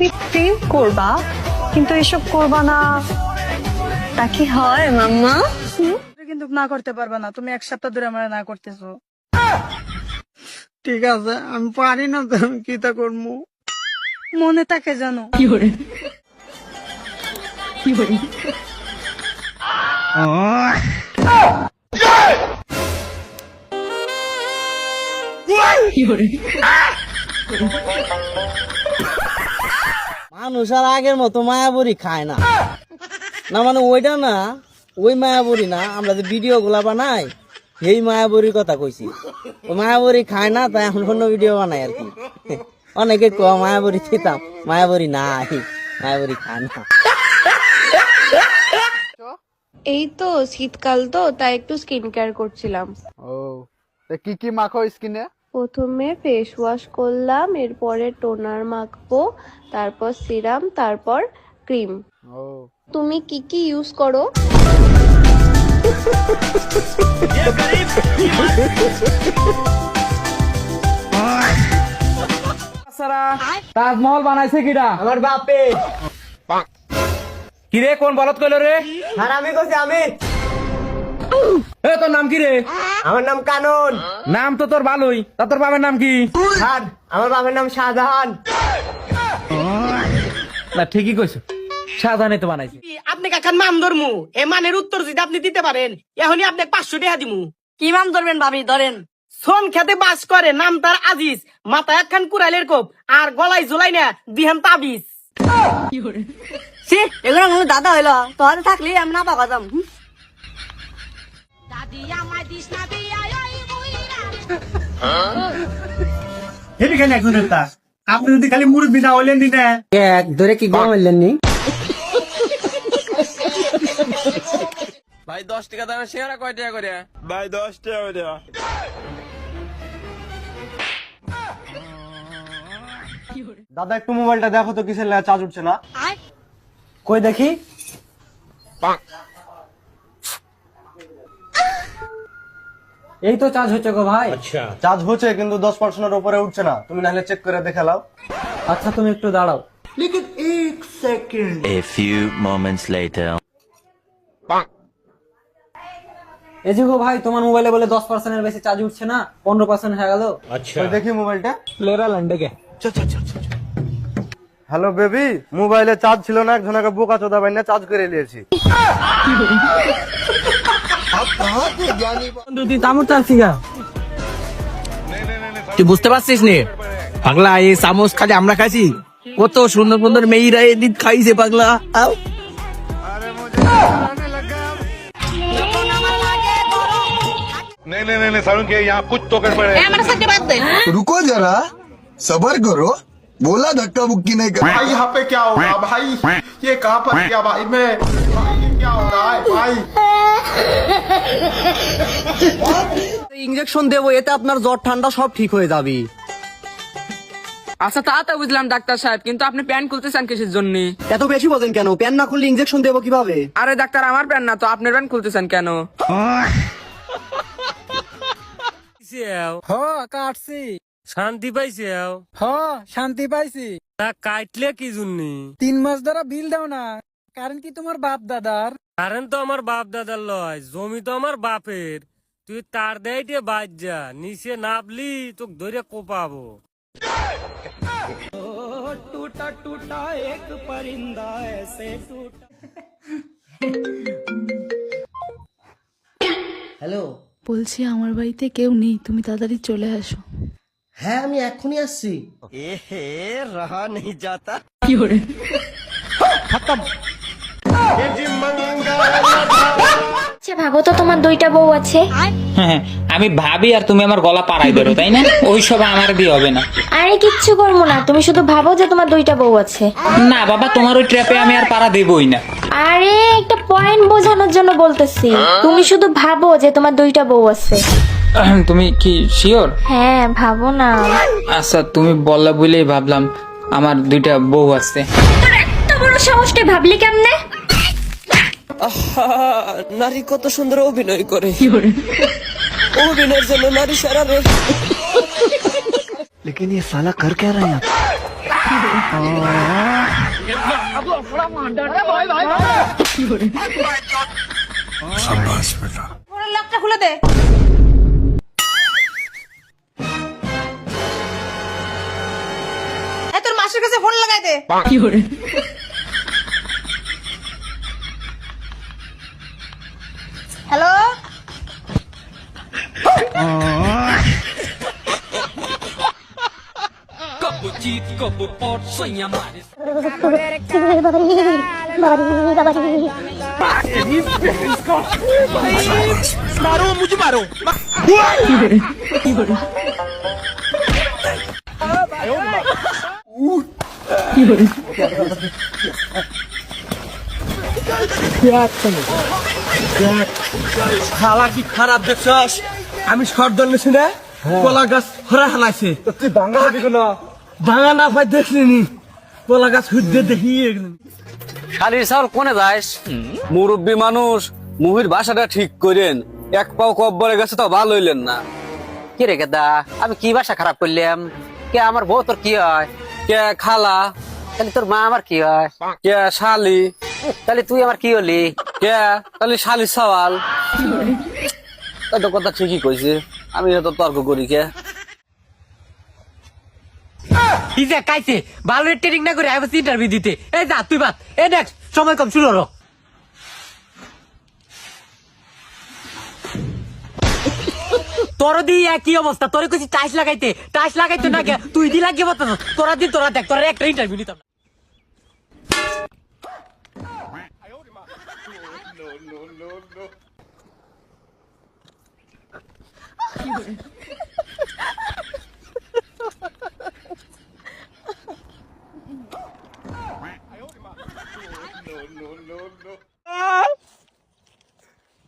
তুমি প্রেম করবা কিন্তু এসব করবা না, তা কি হয় মাম্মা? কিন্তু না করতে পারবে না, তুমি 1 সপ্তাহ ধরে আমার না করতেছো। ঠিক আছে, আমি পারি না তো আমি কি তা করবো, মনে থাকে জানো। মানুষ আর আগের মতো মায়াবরী খায় না, না মানে ওইটা না, ওই মায়াবরী না, আমরা যে ভিডিও গুলা বানাই এই মায়াবরীর কথা কইছি। ওই মায়াবরী খায় না, তাই এখন অন্য ভিডিও বানাই আর কি। অনেকে মায়াবরী খেতাম, মায়াবরী নাই, মায়াবরী খায় না। এই তো শীতকাল তো তাই একটু স্কিন কেয়ার করছিলাম। ও কি কি মাখো স্কিনে? প্রথমে ফেস ওয়াশ করলাম, এরপরে টোনার মাখবো, তারপর সিরাম, তারপর ক্রিম। ও তুমি কি কি ইউজ করো? তাজমহল বানাইছে কিরা? আমার বাপে। কিরে কোন বলত কইলো রে? আর আমি কইছি আমি। এ তোর নাম কি রে? আমার নাম কানন। নাম তো তোর ভালোই, তা তোর বাবার নাম কি? আর আমার বাবার নাম শাহজাহান। না ঠিকই কইছো, শাহজাহানই তো বানাইছে। আপনি কাকার নাম ধরমু, এ মানের উত্তর যদি আপনি দিতে পারেন এখনই আপনি 500 টাকা দিমু। কি নাম ধরবেন ভাবি? ধরেন সোন খেতে বাস করে, নাম তার আজিজ, মাথায় একখান কুড়াইলের কোপ আর গলায় ঝুলাই না দিহান তাবিজ। এগুলো আমার দাদা হইলো, তোর থাকলে আমি না পাকাতাম। আপনি যদি খালি মুরব্বী না হইলেন দিনে এক ধরে কি গম হইলেন নি? ভাই 10 টাকা দামের শেয়ারা কয় টাকা করে? ভাই 10 টাকা করে। দাদা একটু মোবাইলটা দেখো তো কিসের লাগা চার্জ উঠছে না। কই দেখি। এই তো চার্জ হচ্ছে গো ভাই। চার্জ হচ্ছে কিন্তু 10% উপরে উঠছে না, তুমি নাহলে চেক করে দেখে নাও। আচ্ছা তুমি একটু দাঁড়াও। A few moments later. এই যে গো ভাই, তোমার মোবাইলে বলে 10% এর বেশি চার্জ উঠছে না, 15% হয়ে গেল। কই দেখি মোবাইলটা। লেরা লন্ডকে। হ্যালো বেবি, মোবাইলে চার্জ ছিল না, একজনকে বোকা চোদা বাইনা চার্জ করে নিয়েছি। তুই তামুর চাচ্ছি গা? তুই বুঝতে পারছিস নি পাগলা, এই চামচ খালি আমরা খাইছি, কত সুন্দর সুন্দর মেয়েরা এদিন খাইছে পাগলা। আও नहीं सारुण के यहाँ कुछ तो कर पड़े। रुको जरा, सबर करो, बोला धक्का मुक्की नहीं कर। भाई यहाँ पे क्या हो रहा भाई, ये कहाँ पर गया भाई मैं, भाई ये क्या हो रहा है भाई। ইনজেকশন দেবো, এতে আপনার জ্বর ঠান্ডা সব ঠিক হয়ে যাবে। আচ্ছা তা তো বুঝলাম ডাক্তার সাহেব, কিন্তু আপনি প্যান খুলতে চান কিসের জন্য? এত বেশি বলেন কেন? প্যান না খুললে ইনজেকশন দেবো কিভাবে? আরে ডাক্তার আমার প্যান না তো, আপনার প্যান খুলতে চান কেন? কাটছি, শান্তি পাইছে? শান্তি পাইছি। তা কাটলে কি জন্যে? 3 মাস ধরে বিল দাও না, কারণ কি তোমার বাপ দাদার। কারণ তো আমার বাপ দাদার লয়, জমি তো আমার বাপের। তুই তার দেয় বাদ যা, নিচে নাবলি তোকে ধরে কোপাবো। टूटा टूटा एक परिंदा ऐसे टूटा। হ্যালো, বলছি আমার বাড়িতে কেউ নেই, তুমি তাড়াতাড়ি চলে আসো। হ্যাঁ আমি এখনই আসছি। কি করে? আচ্ছা ভাবো তো, তোমার 2টা বউ আছে। আমি ভাবি আর তুমি আমার গলা পাড়াই ধরো, তাই না? ওই সব আমার দিয়ে হবে না। আরে কিচ্ছু করবো না, তুমি শুধু ভাবো যে তোমার 2টা বউ আছে। না বাবা, তোমার ওই ট্র্যাপে আমি আর পাড়া দেবই না। আরে একটা পয়েন্ট বোঝানোর জন্য বলতেছি, তুমি শুধু ভাবো যে তোমার 2টা বউ আছে। তুমি কি শিওর? হ্যাঁ ভাবো না। আচ্ছা তুমি বললা বলেই ভাবলাম আমার 2টা বউ আছে। তোর এত বড় সাহসটা ভাবলি কেমনে? নারী কত সুন্দর অভিনয় করে, অভিনয়ের জন্য নারী সারা রে। लेकिन ये साला कर क्या रहा है यहाँ? লকটা খুলে দে। এই তোর মাসির কাছে ফোন লাগাই দে। হ্যালো, খালা কি খারাপ দেখছস? আমি শর্ট দল নিছি না, কলা গাছ হরা হানাইছে। তুই ভাঙা হবি কেন? ভাঙা না ভাই দেখলিনি, কলা গাছ হুদ্দে দেখি শালির চাউল কোনে যাস? মুরব্বী মানুষ, মুহির ভাষাটা ঠিক করেন। এক পাও কব্বরে গেছে তো ভালো হইলেন না। কি রে গেদা, আমি কি ভাষা খারাপ করলাম? কে আমার বউ তোর কি হয়? কে খালা, তাহলে তোর মা আমার কি হয়? কে শালি, তাহলে তুই আমার কি হলি? কে তাহলে শালি সওয়াল। তাই তো কথা ঠিকই কইছে, আমি এত তর্ক করি কে? কি যে কাইছে ভালো ট্রেনিং না করে আইবস ইন্টারভিউ দিতে। এই যা তুই বাদ, এই নেক্সট সময় কম শুরু হলো। তোর দি একই অবস্থা, তোর কইছি টাইস লাগাইতে না কে তুই দি লাগিয়ে বলতো। তোরা দিন তোরা দেখ, তোরা একটা ইন্টারভিউ নিতাম না।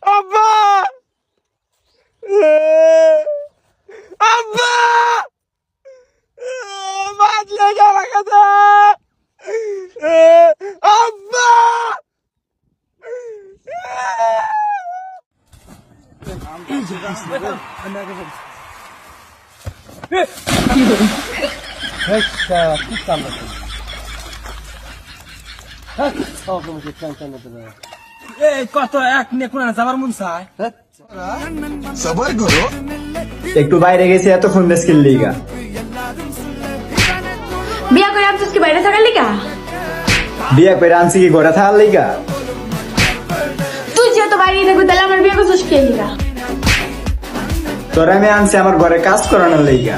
আব্বা, আব্বা, মাছ লেগে রাখাতে আব্বা। কত এক নে কোন যাবার মন চায়। सबर करो। একটু বাইরে গেছি এতক্ষণ দেশকিল লিগা। বিয়া করে আনছিস কি বাইরে থাকার লিগা? বিয়া করে আনছি কি ঘরে থাকার লিগা? তুই যেহেতু বাইরে থাকবি তাহলে আমার বিয়ে করছিস কে লিগা? তোর আমি আনছি আমার ঘরে কাজ করানোর লিগা।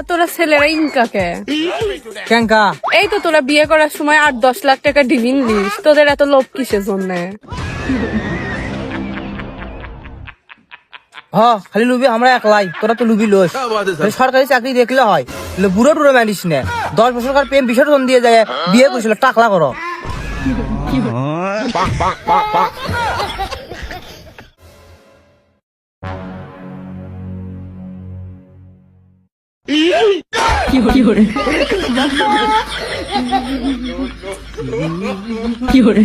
তোরা ছেলেরা ইনকাকে কেঙ্কা এই তো তোরা বিয়ে করার সময় 8-10 লাখ টাকা ডিলিং দিস, তোদের এত লোভ কিসের জন্য? খালি লুবি আমরা একলাই, তোরা তো লুবি লোস। সরকারি চাকরি দেখলে হয়, বুড়ো টুড়ো ম্যানিস নে। 10 বছরকার প্রেম বিসর্জন দিয়ে যায়, বিয়ে করছিল টাকলা করো। কি করে